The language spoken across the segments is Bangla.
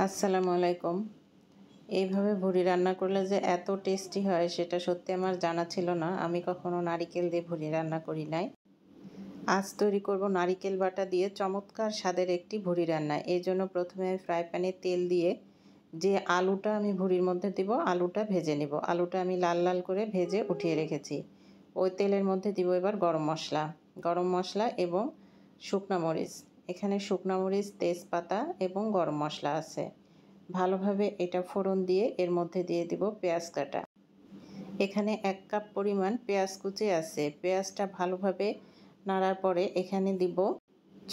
আসসালামু আলাইকুম। এইভাবে ভুড়ি রান্না করলে যে এত টেস্টি হয় সেটা সত্যি আমার জানা ছিল না। আমি কখনো নারিকেল দিয়ে ভুড়ি রান্না করি নাই। আজ তৈরি করব নারিকেল বাটা দিয়ে চমৎকার স্বাদের একটি ভুড়ি রান্না। এজন্য প্রথমে আমি ফ্রাই প্যানে তেল দিয়ে যে আলুটা আমি ভুড়ির মধ্যে দিব আলুটা ভেজে নেব। আলুটা আমি লাল লাল করে ভেজে উঠিয়ে রেখেছি। ওই তেলের মধ্যে দিব এবার গরম মশলা এবং শুকনা মরিচ। এখানে শুকনা মরিচ, তেজপাতা এবং গরম মশলা আছে। ভালোভাবে এটা ফোড়ন দিয়ে এর মধ্যে দিয়ে দিব পেঁয়াজ কাটা। এখানে 1 কাপ পরিমাণ পেঁয়াজ কুচি আছে। পেঁয়াজটা ভালোভাবে নাড়ার পরে এখানে দিব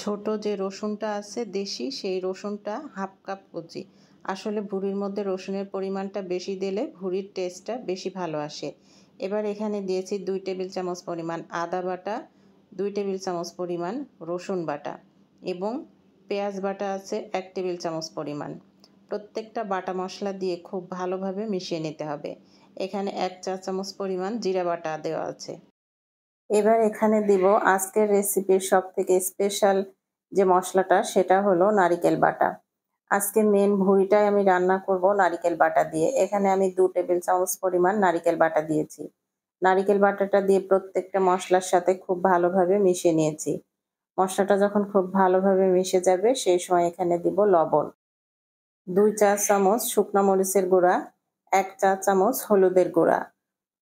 ছোট যে রসুনটা আছে দেশি, সেই রসুনটা হাফ কাপ কুচি। আসলে ভুড়ির মধ্যে রসুনের পরিমাণটা বেশি দিলে ভুড়ির টেস্টটা বেশি ভালো আসে। এবার এখানে দিয়েছি 2 টেবিল চামচ পরিমাণ আদা বাটা, 2 টেবিল চামচ পরিমাণ রসুন বাটা এবং পেঁয়াজ বাটা আছে 1 টেবিল চামচ পরিমাণ। প্রত্যেকটা বাটা মশলা দিয়ে খুব ভালোভাবে মিশিয়ে নিতে হবে। এখানে 1 চা চামচ পরিমাণ জিরা বাটা দেওয়া আছে। এবার এখানে দিব আজকের রেসিপির সবথেকে স্পেশাল যে মশলাটা, সেটা হলো নারিকেল বাটা। আজকে মেন ভুড়িটাই আমি রান্না করব নারিকেল বাটা দিয়ে। এখানে আমি 2 টেবিল চামচ পরিমাণ নারিকেল বাটা দিয়েছি। নারিকেল বাটাটা দিয়ে প্রত্যেকটা মশলার সাথে খুব ভালোভাবে মিশিয়ে নিয়েছি। মশলাটা যখন খুব ভালোভাবে মিশে যাবে সেই সময় এখানে দিব লবণ, 2 চা চামচ শুকনা মরিচের গুঁড়া, 1 চা চামচ হলুদের গুঁড়া।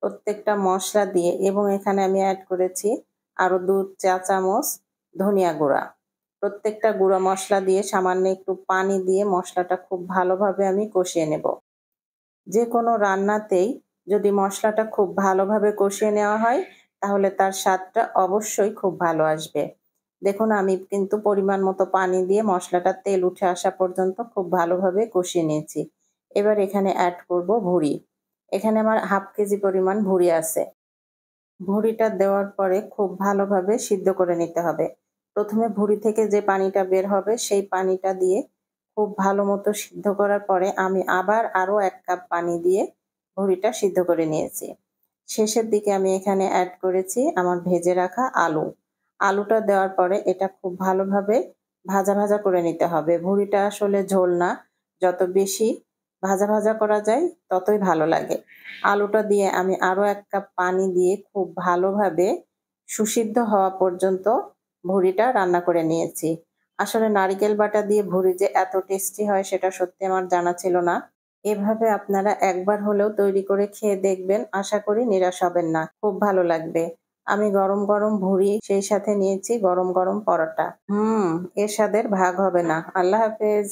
প্রত্যেকটা মশলা দিয়ে এবং এখানে আমি অ্যাড করেছি আরও 2 চা চামচ ধনিয়া গুঁড়া। প্রত্যেকটা গুঁড়া মশলা দিয়ে সামান্য একটু পানি দিয়ে মশলাটা খুব ভালোভাবে আমি কষিয়ে নেব। যে কোনো রান্নাতেই যদি মশলাটা খুব ভালোভাবে কষিয়ে নেওয়া হয় তাহলে তার স্বাদটা অবশ্যই খুব ভালো আসবে। দেখুন আমি কিন্তু পরিমাণ মতো পানি দিয়ে মশলাটা তেল উঠে আসা পর্যন্ত খুব ভালোভাবে কষিয়ে নিয়েছি। এবার এখানে অ্যাড করব ভুড়ি। এখানে আমার হাফ কেজি পরিমাণ ভুড়ি আছে। ভুড়িটা দেওয়ার পরে খুব ভালোভাবে সিদ্ধ করে নিতে হবে। প্রথমে ভুড়ি থেকে যে পানিটা বের হবে সেই পানিটা দিয়ে খুব ভালো মতো সিদ্ধ করার পরে আমি আবার আরও 1 কাপ পানি দিয়ে ভুড়িটা সিদ্ধ করে নিয়েছি। শেষের দিকে আমি এখানে অ্যাড করেছি আমার ভেজে রাখা আলু। আলুটা দেওয়ার পরে এটা খুব ভালোভাবে ভাজা ভাজা করে নিতে হবে। ভুড়িটা আসলে ঝোল না, যত বেশি ভাজা ভাজা করা যায় ততই ভালো লাগে। আলুটা দিয়ে আমি আরও 1 কাপ পানি দিয়ে খুব ভালোভাবে সুসিদ্ধ হওয়া পর্যন্ত ভুড়িটা রান্না করে নিয়েছি। আসলে নারিকেল বাটা দিয়ে ভুড়ি যে এত টেস্টি হয় সেটা সত্যি আমার জানা ছিল না। এভাবে আপনারা একবার হলেও তৈরি করে খেয়ে দেখবেন, আশা করি নিরাশ হবেন না, খুব ভালো লাগবে। আমি গরম গরম ভুড়ি সেই সাথে নিয়েছি গরম গরম পরোটা। এর স্বাদের ভাগ হবে না। আল্লাহ হাফেজ।